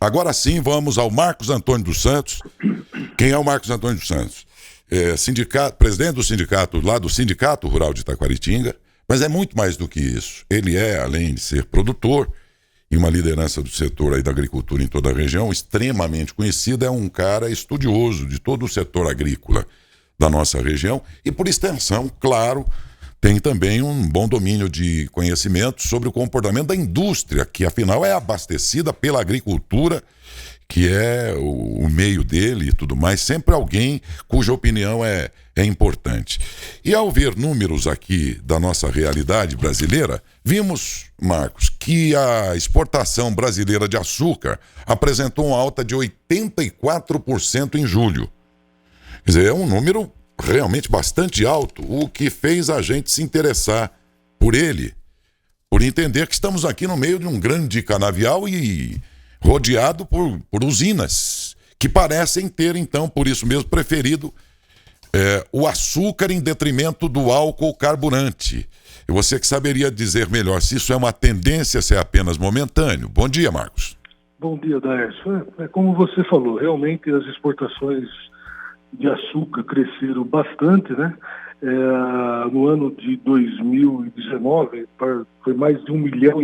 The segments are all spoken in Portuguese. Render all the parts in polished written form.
Agora sim, vamos ao Marcos Antônio dos Santos. Quem é o Marcos Antônio dos Santos? Presidente do sindicato, lá do Sindicato Rural de Taquaritinga, mas é muito mais do que isso. Ele é, além de ser produtor e uma liderança do setor aí da agricultura em toda a região, extremamente conhecido, é um cara estudioso de todo o setor agrícola da nossa região e, por extensão, claro, tem também um bom domínio de conhecimento sobre o comportamento da indústria, que afinal é abastecida pela agricultura, que é o meio dele e tudo mais, sempre alguém cuja opinião é importante. E ao ver números aqui da nossa realidade brasileira, vimos, Marcos, que a exportação brasileira de açúcar apresentou uma alta de 84% em julho. Quer dizer, é um número realmente bastante alto, o que fez a gente se interessar por ele, por entender que estamos aqui no meio de um grande canavial e rodeado por usinas, que parecem ter, então, por isso mesmo, preferido o açúcar em detrimento do álcool carburante. E você que saberia dizer melhor se isso é uma tendência, se é apenas momentâneo. Bom dia, Marcos. Bom dia, Daércio. Como você falou, realmente as exportações de açúcar cresceram bastante, né? No ano de 2019, foi mais de 1,5 milhão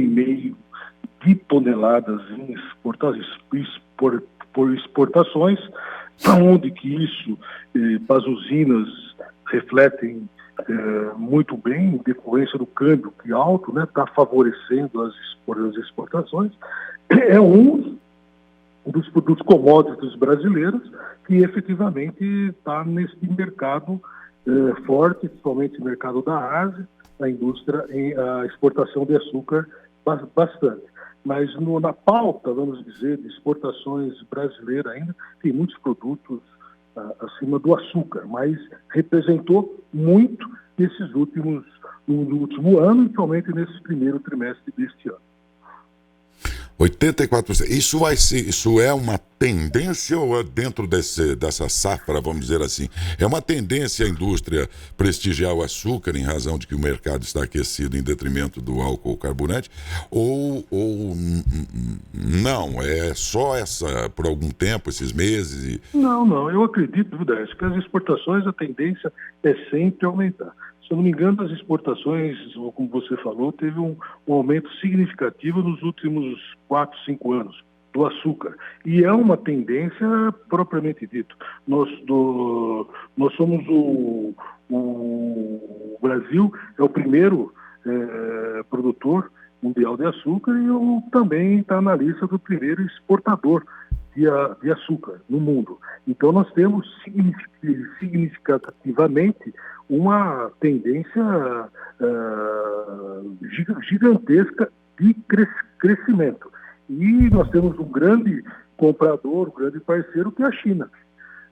de toneladas em exportações, onde que isso, para as usinas, refletem muito bem, em decorrência do câmbio que é alto, né? Está favorecendo as exportações. É um dos commodities brasileiros que efetivamente está nesse mercado forte, principalmente no mercado da Ásia, a indústria, a exportação de açúcar bastante. Mas na pauta, vamos dizer, de exportações brasileiras ainda, tem muitos produtos acima do açúcar, mas representou muito no último ano, principalmente nesse primeiro trimestre deste ano. 84%. Isso é uma tendência ou é dentro dessa safra, vamos dizer assim? É uma tendência a indústria prestigiar o açúcar em razão de que o mercado está aquecido em detrimento do álcool carburante? Ou não? É só por algum tempo, esses meses? Não. Eu acredito, Décio, que as exportações, a tendência é sempre aumentar. Se eu não me engano, as exportações, como você falou, teve um aumento significativo nos últimos 4, 5 anos do açúcar. E é uma tendência propriamente dito. Nós somos o Brasil é o primeiro produtor mundial de açúcar e também está na lista do primeiro exportador de açúcar no mundo. Então nós temos significativamente uma tendência gigantesca de crescimento. E nós temos um grande comprador, um grande parceiro, que é a China.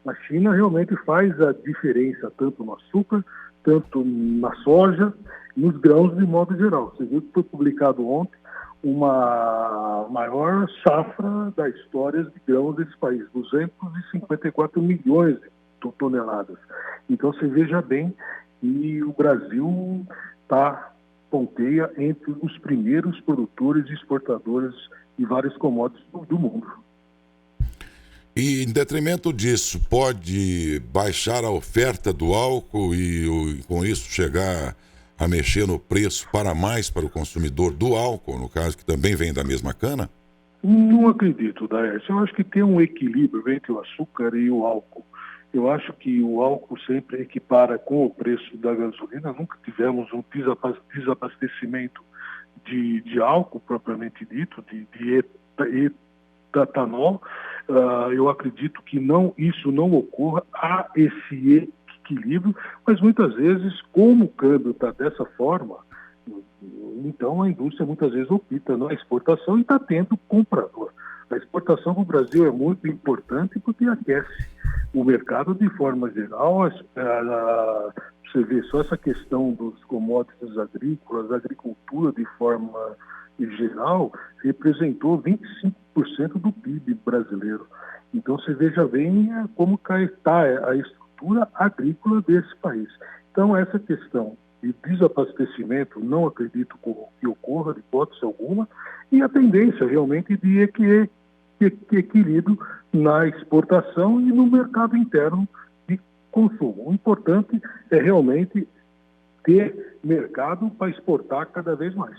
A China realmente faz a diferença tanto no açúcar, tanto na soja, nos grãos de modo geral. Você viu que foi publicado ontem uma maior safra da história de grãos desse país, 254 milhões de toneladas. Então você veja bem que o Brasil ponteia entre os primeiros produtores e exportadores de vários commodities do mundo. E em detrimento disso, pode baixar a oferta do álcool e com isso chegar a mexer no preço para o consumidor do álcool, no caso, que também vem da mesma cana? Não acredito, Daércio. Eu acho que tem um equilíbrio entre o açúcar e o álcool. Eu acho que o álcool sempre equipara com o preço da gasolina. Nunca tivemos um desabastecimento de álcool propriamente dito, de etanol. Eu acredito que isso não ocorra. Há esse equilíbrio, mas muitas vezes, como o câmbio está dessa forma, então a indústria muitas vezes opta na exportação e está tendo comprador. A exportação para o Brasil é muito importante porque aquece o mercado de forma geral. Você vê só essa questão dos commodities agrícolas, a agricultura de forma geral representou 25% do PIB brasileiro. Então você veja bem como está a estrutura agrícola desse país. Então essa questão de desabastecimento não acredito que ocorra de hipótese alguma, e a tendência realmente de equilíbrio na exportação e no mercado interno de consumo. O importante é realmente ter mercado para exportar cada vez mais.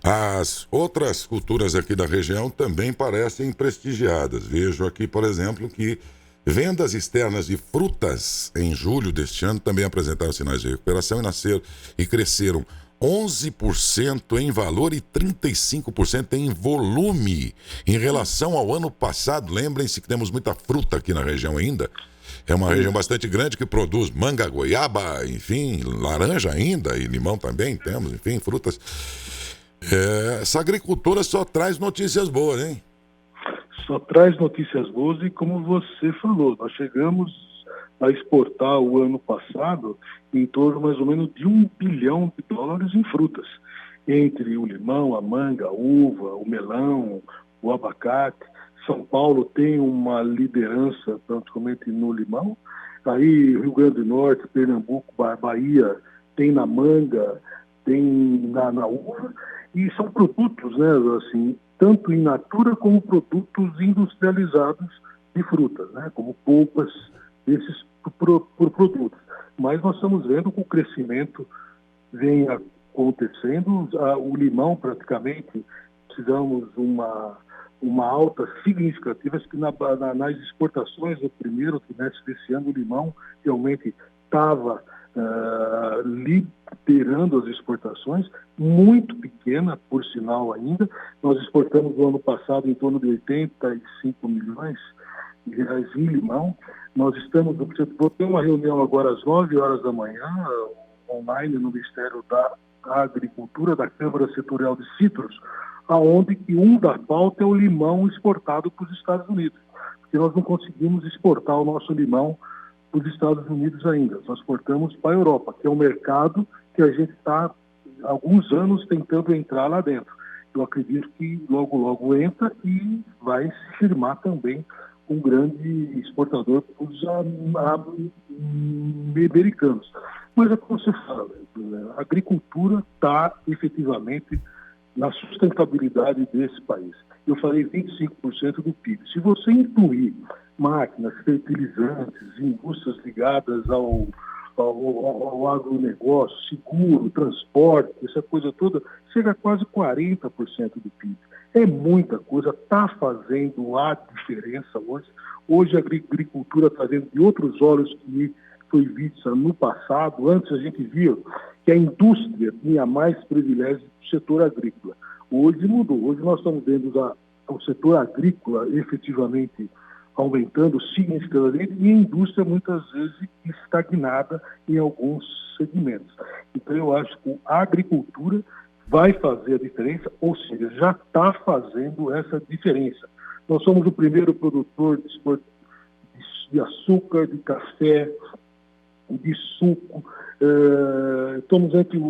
As outras culturas aqui da região também parecem prestigiadas. Vejo aqui, por exemplo, que vendas externas de frutas em julho deste ano também apresentaram sinais de recuperação e cresceram 11% em valor e 35% em volume em relação ao ano passado. Lembrem-se que temos muita fruta aqui na região ainda. É uma região bastante grande que produz manga, goiaba, enfim, laranja ainda e limão também temos, enfim, frutas. Essa agricultura só traz notícias boas, hein? Só traz notícias boas e, como você falou, nós chegamos a exportar o ano passado em torno mais ou menos de $1 bilhão em frutas, entre o limão, a manga, a uva, o melão, o abacate. São Paulo tem uma liderança praticamente no limão, aí Rio Grande do Norte, Pernambuco, Bahia tem na manga, tem na uva, e são produtos, né, assim, tanto in natura como produtos industrializados de frutas, né, como polpas desses produtos. Mas nós estamos vendo que o crescimento vem acontecendo, o limão praticamente, tivemos uma alta significativa, que nas exportações do primeiro trimestre desse ano, o limão realmente estava liderando as exportações, muito pequena, por sinal ainda. Nós exportamos no ano passado em torno de 85 milhões de reais em limão. Nós vou ter uma reunião agora às 9 horas da manhã, online no Ministério da Agricultura, da Câmara Setorial de Cítrus, aonde que da pauta é o limão exportado para os Estados Unidos, porque nós não conseguimos exportar o nosso limão para os Estados Unidos ainda. Nós exportamos para a Europa, que é um mercado que a gente está há alguns anos tentando entrar lá dentro. Eu acredito que logo, logo entra e vai se firmar também um grande exportador para os americanos. Mas é como você fala, a agricultura está efetivamente na sustentabilidade desse país. Eu falei 25% do PIB. Se você incluir máquinas, fertilizantes, indústrias ligadas ao agronegócio, seguro, transporte, essa coisa toda, chega a quase 40% do PIB. É muita coisa, está fazendo a diferença hoje. Hoje a agricultura está vendo de outros olhos que foi vista no passado. Antes a gente via que a indústria tinha mais privilégios do setor agrícola. Hoje mudou. Hoje nós estamos vendo o setor agrícola efetivamente aumentando significativamente e a indústria muitas vezes estagnada em alguns segmentos. Então eu acho que a agricultura vai fazer a diferença, ou seja, já está fazendo essa diferença. Nós somos o primeiro produtor de açúcar, de café, de suco, estamos entre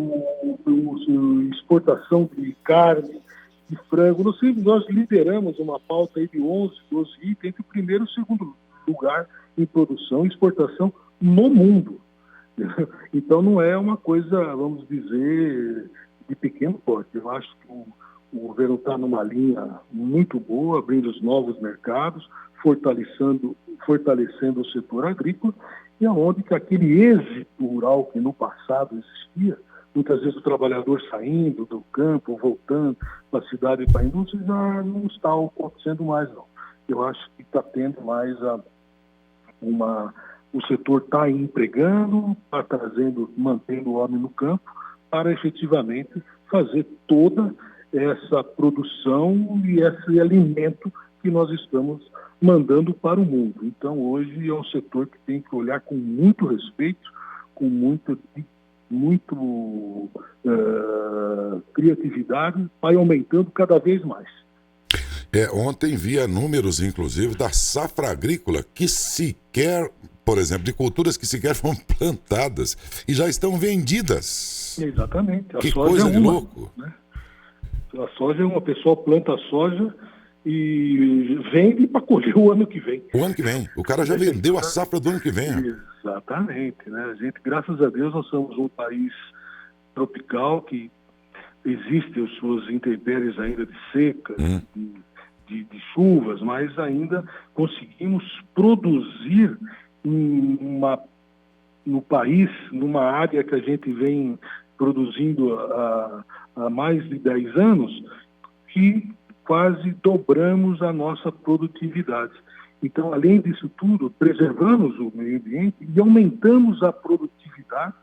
exportação de carne, de frango. Nós lideramos uma pauta aí de 11, 12 itens, entre o primeiro e o segundo lugar em produção e exportação no mundo. Então não é uma coisa, vamos dizer, de pequeno porte. Eu acho que o governo está numa linha muito boa, abrindo os novos mercados, fortalecendo o setor agrícola, e aonde que aquele êxito rural que no passado existia, muitas vezes o trabalhador saindo do campo, voltando para a cidade e para a indústria, já não está acontecendo mais, não. Eu acho que está tendo mais o setor está empregando, está mantendo o homem no campo, para efetivamente fazer toda essa produção e esse alimento que nós estamos mandando para o mundo. Então, hoje é um setor que tem que olhar com muito respeito, com muito criatividade, vai aumentando cada vez mais. Ontem via números, inclusive, da safra agrícola, que sequer, por exemplo, de culturas que sequer foram plantadas e já estão vendidas. Exatamente. Que coisa de louco. Né? A soja o pessoal planta a soja e vende para colher o ano que vem. O ano que vem. O cara já vendeu a safra do ano que vem. Exatamente. Né? A gente, graças a Deus, nós somos um país tropical que existem as suas intempéries ainda de seca, de chuvas, mas ainda conseguimos produzir no país, numa área que a gente vem produzindo há mais de 10 anos, que quase dobramos a nossa produtividade. Então, além disso tudo, preservamos o meio ambiente e aumentamos a produtividade,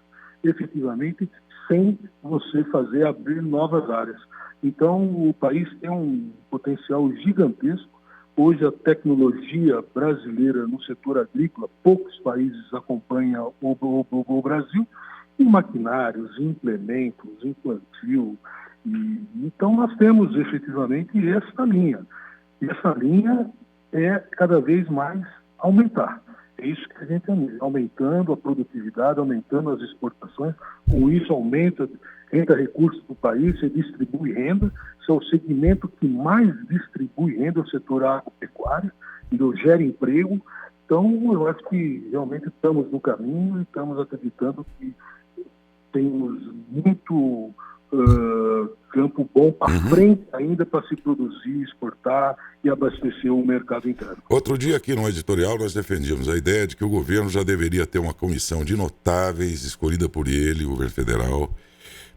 efetivamente, sem você abrir novas áreas. Então, o país tem um potencial gigantesco. Hoje, a tecnologia brasileira no setor agrícola, poucos países acompanham o Brasil, em maquinários, em implementos, em plantio. Então, nós temos efetivamente essa linha. E essa linha é cada vez mais aumentar. É isso que a gente almeja, aumentando a produtividade, aumentando as exportações. Com isso, aumenta recursos do país, se distribui renda. Esse é o segmento que mais distribui renda, o setor agropecuário, e gera emprego. Então, eu acho que realmente estamos no caminho e estamos acreditando que temos muito campo bom para frente ainda para se produzir, exportar e abastecer o mercado interno. Outro dia aqui no editorial nós defendíamos a ideia de que o governo já deveria ter uma comissão de notáveis escolhida por ele, o governo federal,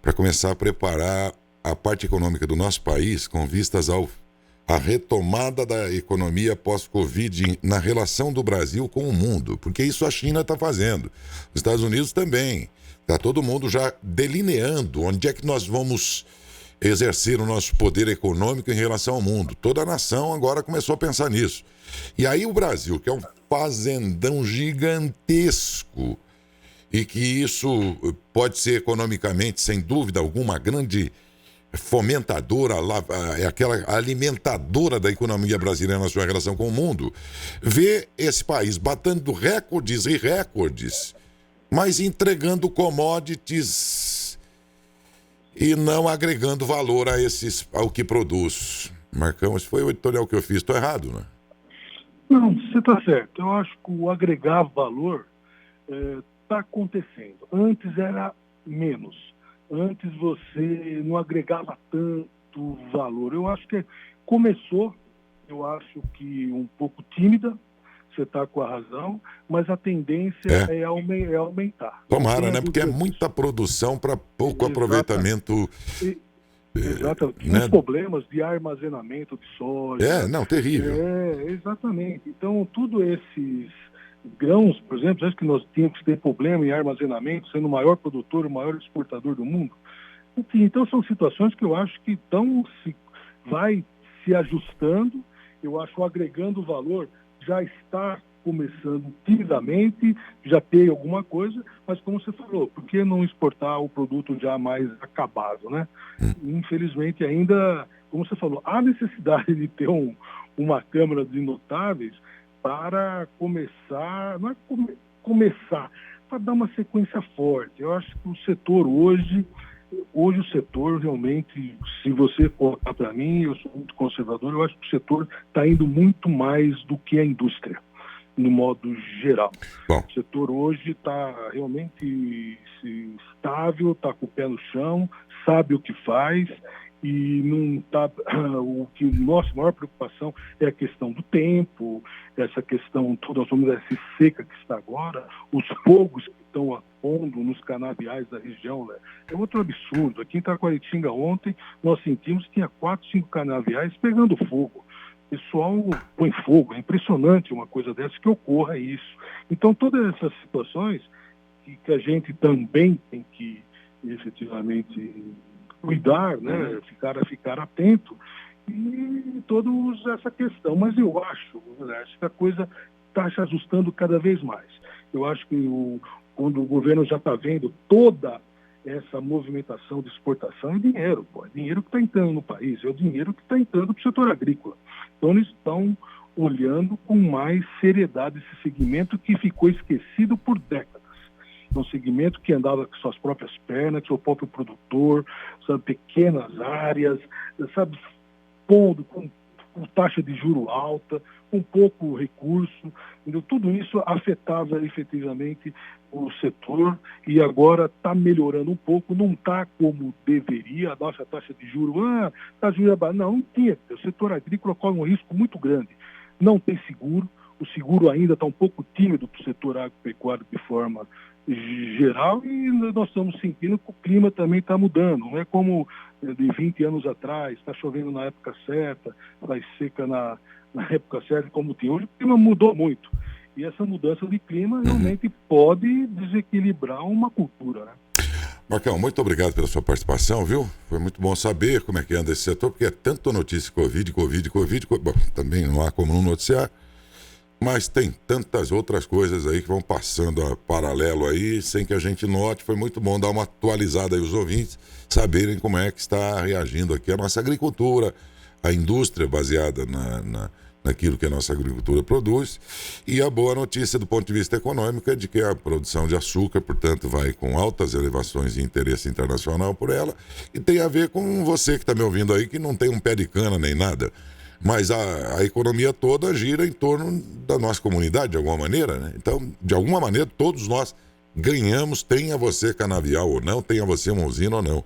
para começar a preparar a parte econômica do nosso país com vistas à retomada da economia pós-Covid na relação do Brasil com o mundo, porque isso a China está fazendo, os Estados Unidos também. Está todo mundo já delineando onde é que nós vamos exercer o nosso poder econômico em relação ao mundo. Toda a nação agora começou a pensar nisso. E aí o Brasil, que é um fazendão gigantesco, e que isso pode ser economicamente, sem dúvida alguma, a grande fomentadora, é aquela alimentadora da economia brasileira na sua relação com o mundo, vê esse país batendo recordes e recordes, mas entregando commodities e não agregando valor ao que produz. Marcão, esse foi o editorial que eu fiz. Estou errado, né? Não, você está certo. Eu acho que o agregar valor está acontecendo. Antes era menos. Antes você não agregava tanto valor. Eu acho que começou, eu acho que um pouco tímida, você está com a razão, mas a tendência é aumentar. Tomara, né? Porque é muita produção para pouco aproveitamento. Exatamente. Né? Os problemas de armazenamento de soja. Terrível. Exatamente. Então, tudo esses grãos, por exemplo, acho que nós tínhamos que ter problema em armazenamento, sendo o maior produtor, o maior exportador do mundo. Enfim, então são situações que eu acho que vai se ajustando, eu acho agregando valor, já está começando timidamente, já tem alguma coisa, mas como você falou, por que não exportar o produto já mais acabado, né? Infelizmente ainda, como você falou, há necessidade de ter uma Câmara de Notáveis para começar, não é começar, para dar uma sequência forte. Eu acho que o setor hoje o setor realmente, se você colocar para mim, eu sou muito conservador, eu acho que o setor está indo muito mais do que a indústria, no modo geral. Bom. O setor hoje está realmente estável, está com o pé no chão, sabe o que faz, e não tá, nossa maior preocupação é a questão do tempo, essa questão toda, nós vamos dizer, essa seca que está agora, os fogos que estão apondo nos canaviais da região, né? É outro absurdo. Aqui em Taquaritinga ontem nós sentimos que tinha 4, 5 canaviais pegando fogo. O pessoal põe fogo, é impressionante uma coisa dessa que ocorra isso. Então todas essas situações que a gente também tem que efetivamente cuidar, né, ficar atento, e toda essa questão. Mas eu acho que a coisa está se ajustando cada vez mais. Eu acho que quando o governo já está vendo toda essa movimentação de exportação, é dinheiro, é dinheiro que está entrando no país, é o dinheiro que está entrando para o setor agrícola. Então eles estão olhando com mais seriedade esse segmento que ficou esquecido por décadas. Um segmento que andava com suas próprias pernas, seu próprio produtor, sabe, pequenas áreas, sabe, com taxa de juro alta, com pouco recurso, entendeu? Tudo isso afetava efetivamente o setor e agora está melhorando um pouco, não está como deveria. A nossa taxa de juros, não tinha. O setor agrícola corre um risco muito grande. Não tem seguro, o seguro ainda está um pouco tímido para o setor agropecuário de forma geral e nós estamos sentindo que o clima também está mudando. Não é como de 20 anos atrás, está chovendo na época certa, faz seca na época certa, como tem hoje. O clima mudou muito. E essa mudança de clima realmente pode desequilibrar uma cultura, né? Marcão, muito obrigado pela sua participação, viu? Foi muito bom saber como é que anda esse setor, porque é tanto notícia Covid. Bom, também não há como não noticiar, mas tem tantas outras coisas aí que vão passando a paralelo aí, sem que a gente note. Foi muito bom dar uma atualizada aí, os ouvintes saberem como é que está reagindo aqui a nossa agricultura, a indústria baseada naquilo que a nossa agricultura produz. E a boa notícia do ponto de vista econômico é de que a produção de açúcar, portanto, vai com altas elevações de interesse internacional por ela, e tem a ver com você que está me ouvindo aí, que não tem um pé de cana nem nada, mas a economia toda gira em torno da nossa comunidade, de alguma maneira, né? Então, de alguma maneira, todos nós ganhamos, tenha você canavial ou não, tenha você uma usina ou não.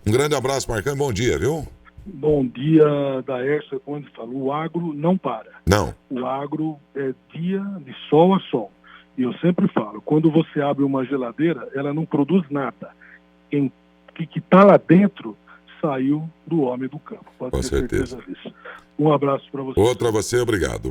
Um grande abraço, Marcão, e bom dia, viu? Bom dia, Daércio, como ele falou, o agro não para. Não. O agro é dia de sol a sol. E eu sempre falo, quando você abre uma geladeira, ela não produz nada. Quem que está lá dentro saiu do homem do campo. Pode Com ter certeza certeza disso. Um abraço para você. Outro a você, obrigado.